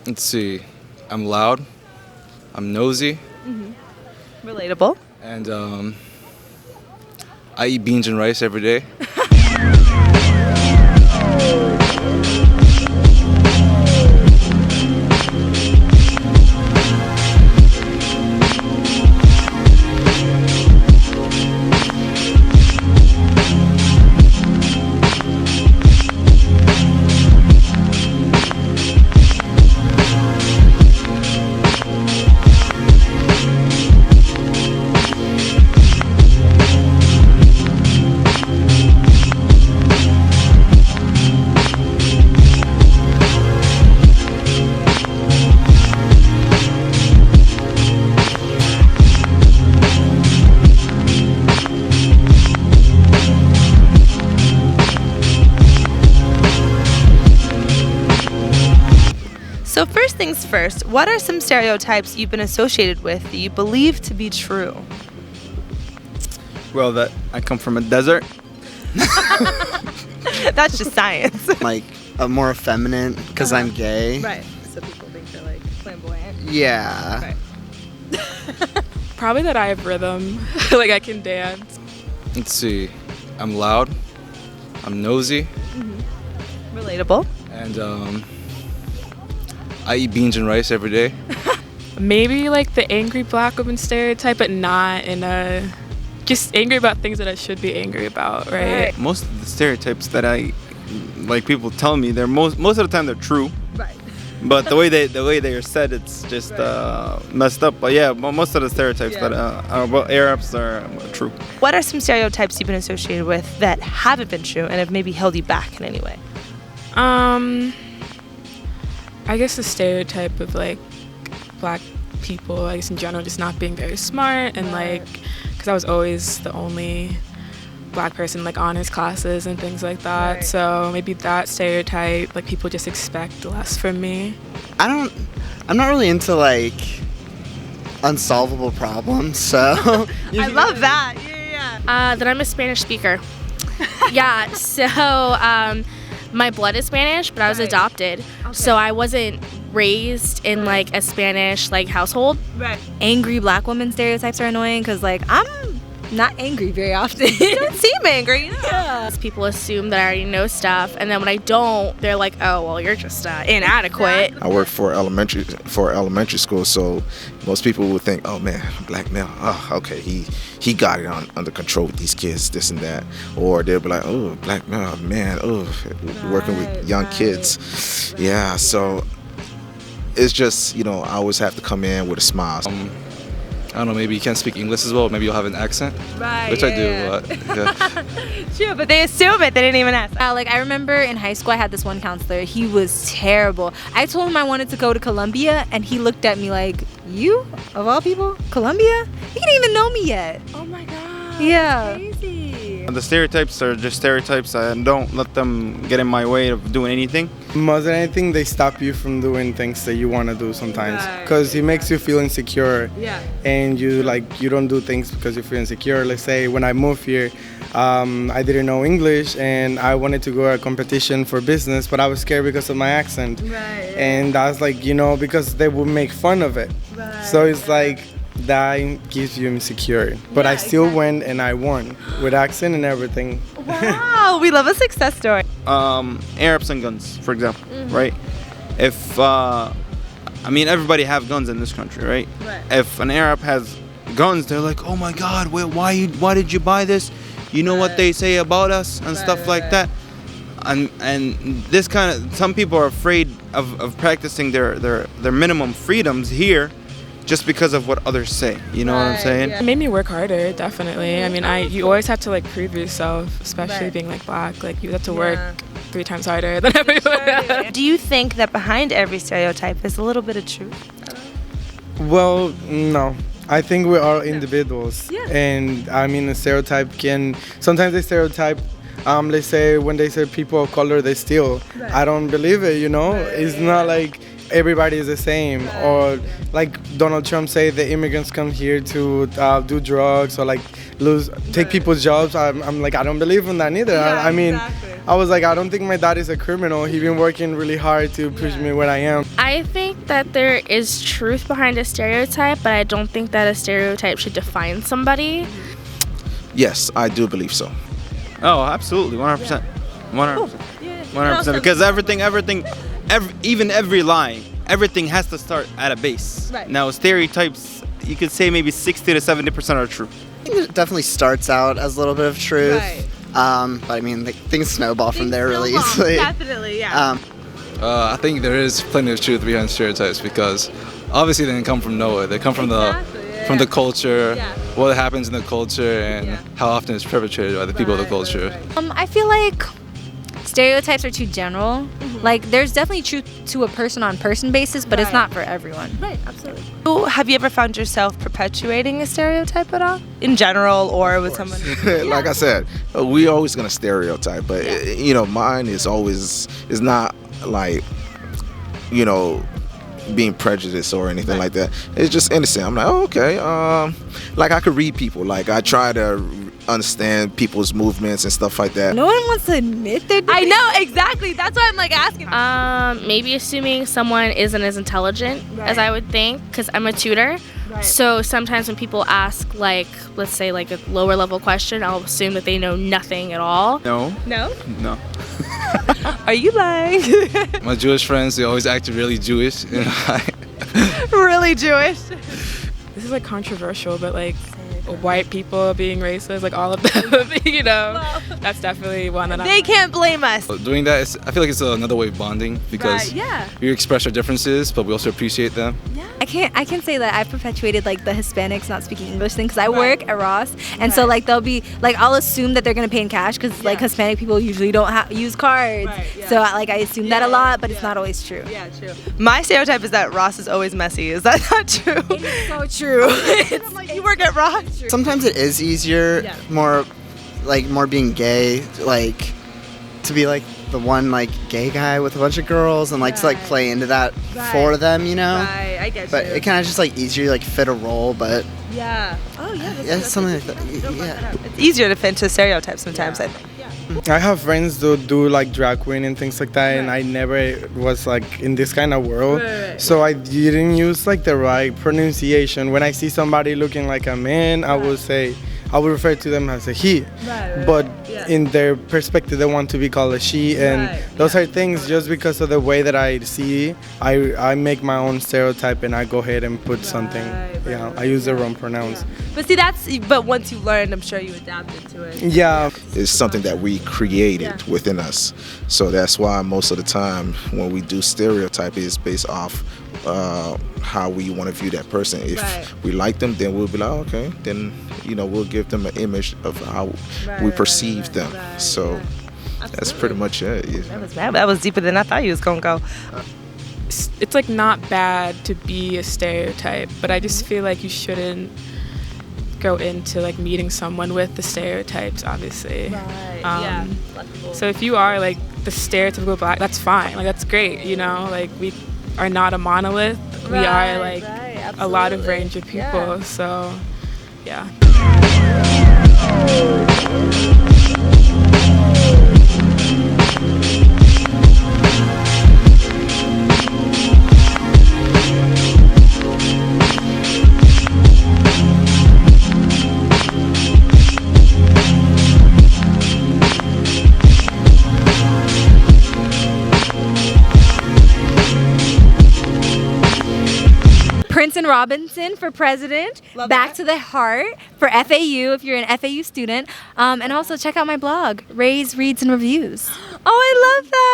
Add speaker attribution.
Speaker 1: Let's see. I'm loud. I'm nosy,
Speaker 2: Relatable.
Speaker 1: and I eat beans and rice every day.
Speaker 2: So first things first, what are some stereotypes you've been associated with that you believe to be true?
Speaker 3: Well, that I come from a desert.
Speaker 2: That's just science.
Speaker 4: Like more effeminate because I'm gay.
Speaker 2: Right. So people think you're like flamboyant.
Speaker 4: Yeah.
Speaker 2: Right.
Speaker 5: Probably that I have rhythm, like I can dance.
Speaker 1: Let's see. I'm loud. I'm nosy,
Speaker 2: Relatable.
Speaker 1: and I eat beans and rice every day.
Speaker 5: Maybe like the angry black woman stereotype, but not in a just angry about things that I should be angry about, right?
Speaker 3: Most of the stereotypes that I like people tell me, they're most of the time they're true.
Speaker 2: Right.
Speaker 3: But the way they are said, it's just messed up. But yeah, most of the stereotypes that about Arabs are true.
Speaker 2: What are some stereotypes you've been associated with that haven't been true and have maybe held you back in any way?
Speaker 5: I guess the stereotype of like black people, I guess in general, just not being very smart and like, because I was always the only black person like honors classes and things like that.
Speaker 2: Right.
Speaker 5: So maybe that stereotype, like people just expect less from me.
Speaker 4: I'm not really into like unsolvable problems, so
Speaker 2: I love that. Yeah.
Speaker 6: That I'm a Spanish speaker. Yeah, so my blood is Spanish, but I was
Speaker 2: Right.
Speaker 6: adopted. So I wasn't raised in like a Spanish like household.
Speaker 2: Right.
Speaker 7: Angry black woman stereotypes are annoying because like I'm not angry very often.
Speaker 2: You don't seem angry. Yeah.
Speaker 6: People assume that I already know stuff, and then when I don't, they're like, "Oh, well, you're just inadequate."
Speaker 8: I work for elementary school, so most people would think, "Oh man, black male. Oh, okay, he got it under control with these kids, this and that." Or they'll be like, "Oh, black male, man. Oh, working with young kids." Yeah, so it's just I always have to come in with a smile.
Speaker 1: I don't know, maybe you can't speak English as well. Maybe you'll have an accent,
Speaker 2: Right.
Speaker 1: which I do. But, yeah.
Speaker 2: True, but they assume it. They didn't even ask.
Speaker 7: Like I remember in high school I had this one counselor. He was terrible. I told him I wanted to go to Columbia and he looked at me like, "You of all people, Columbia? He didn't even know me yet."
Speaker 2: Oh my god.
Speaker 7: Yeah.
Speaker 2: Crazy.
Speaker 3: The stereotypes are just stereotypes. I don't let them get in my way of doing anything.
Speaker 9: More than anything, they stop you from doing things that you want to do sometimes
Speaker 2: Right.
Speaker 9: because it makes you feel insecure.
Speaker 2: Yeah.
Speaker 9: And you don't do things because you feel insecure. Let's say when I moved here, I didn't know English and I wanted to go to a competition for business, but I was scared because of my accent.
Speaker 2: Right.
Speaker 9: And I was like, because they would make fun of it.
Speaker 2: Right.
Speaker 9: So it's like that gives you insecure. But I still went and I won with accent and everything.
Speaker 2: Wow, we love a success story.
Speaker 3: Arabs and guns, for example, right? If everybody have guns in this country, right?
Speaker 2: Right.
Speaker 3: If an Arab has guns, they're like, "Oh my God, why did you buy this? You know what they say about us and stuff like that." And this kind of, some people are afraid of practicing their minimum freedoms here, just because of what others say. You know what I'm saying?
Speaker 5: It made me work harder, definitely. I mean, you always have to like prove yourself, especially
Speaker 2: Right.
Speaker 5: being like black. Like you have to work 3 times harder than everyone else.
Speaker 2: Do you think that behind every stereotype is a little bit of truth?
Speaker 9: Well, no. I think we're all individuals.
Speaker 2: Yeah.
Speaker 9: And a stereotype sometimes they stereotype, let's say when they say people of color, they steal.
Speaker 2: Right.
Speaker 9: I don't believe it, It's not like everybody is the same. Or like Donald Trump say the immigrants come here to do drugs or like take people's jobs. I'm like, I don't believe in that neither.
Speaker 2: Yeah,
Speaker 9: I mean,
Speaker 2: exactly.
Speaker 9: I was like, I don't think my dad is a criminal. He's been working really hard to push me where I am.
Speaker 6: I think that there is truth behind a stereotype, but I don't think that a stereotype should define somebody.
Speaker 8: Yes, I do believe so.
Speaker 3: Oh, absolutely, 100%. 100%. 100%. Because even every lie, everything has to start at a base.
Speaker 2: Right.
Speaker 3: Now, stereotypes, you could say maybe 60 to 70% are true.
Speaker 4: I think it definitely starts out as a little bit of truth.
Speaker 2: Right.
Speaker 4: But I mean, things snowball from there really easily.
Speaker 2: Definitely, yeah.
Speaker 1: I think there is plenty of truth behind stereotypes because obviously they didn't come from nowhere. They come from the culture, what happens in the culture, and how often it's perpetrated by the people of the culture.
Speaker 7: I feel like stereotypes are too general. Like, there's definitely truth to a person-on-person basis, but it's not for everyone.
Speaker 2: Right, absolutely. Have you ever found yourself perpetuating a stereotype at all? In general or with someone?
Speaker 8: Like I said, we always gonna stereotype, but you know, mine is not like, you know, being prejudiced or anything like that. It's just innocent. I'm like, oh, okay. Like I could read people. Like I try to understand people's movements and stuff like that.
Speaker 7: No one wants to admit they're
Speaker 2: I know, exactly. That's why I'm like asking.
Speaker 6: Maybe assuming someone isn't as intelligent as I would think, because I'm a tutor. So sometimes when people ask, like, let's say like a lower level question, I'll assume that they know nothing at all.
Speaker 3: No.
Speaker 2: No?
Speaker 3: No.
Speaker 2: Are you lying?
Speaker 1: My Jewish friends, they always act really Jewish. You know,
Speaker 2: Really Jewish?
Speaker 5: This is like controversial, but like white people being racist, like all of them, you know, that's definitely one that
Speaker 2: They can't blame us.
Speaker 1: doing that, I feel like it's another way of bonding because we express our differences, but we also appreciate them.
Speaker 7: I can say that I've perpetuated like the Hispanics not speaking English thing because I work at Ross, and so like they'll be like, I'll assume that they're gonna pay in cash because like Hispanic people usually don't use cards, so like I assume that a lot, but it's not always true.
Speaker 2: Yeah, true. My stereotype is that Ross is always messy. Is that not true?
Speaker 7: It's so true.
Speaker 2: I'm like, you work at Ross?
Speaker 4: Sometimes it is easier, more being gay, like to be like the one like gay guy with a bunch of girls and like to like play into that for them, you know.
Speaker 2: Right, I get
Speaker 4: But it kind of just like easier to like fit a role, but
Speaker 2: Oh yeah.
Speaker 4: yeah, something like that. Yeah.
Speaker 2: It's easier to fit into stereotypes sometimes, I think.
Speaker 9: I have friends that do like drag queen and things like that, and I never was like in this kind of world, so I didn't use like the right pronunciation. When I see somebody looking like a man, I would refer to them as a he, but in their perspective they want to be called a she, and those are things just because of the way that I see. I make my own stereotype and I go ahead and put something. I use the wrong pronouns.
Speaker 2: But see, but once you learned, I'm sure you adapted to it.
Speaker 9: Yeah.
Speaker 8: It's something that we created within us, so that's why most of the time when we do stereotype, it's based off how we want to view that person. If we like them, then we'll be like, okay, then you know, we'll give them an image of how we perceive them. So that's pretty much it.
Speaker 2: That was deeper than I thought you was gonna go.
Speaker 5: It's like not bad to be a stereotype, but I just feel like you shouldn't go into like meeting someone with the stereotypes, obviously. So if you are like the stereotypical black, that's fine, like that's great, you know, like we are not a monolith, we are like a lot of range of people, so yeah.
Speaker 7: Prince and Robinson for president. Back to the heart for FAU if you're an FAU student. And also check out my blog, Ray's Reads and Reviews.
Speaker 2: Oh, I love that.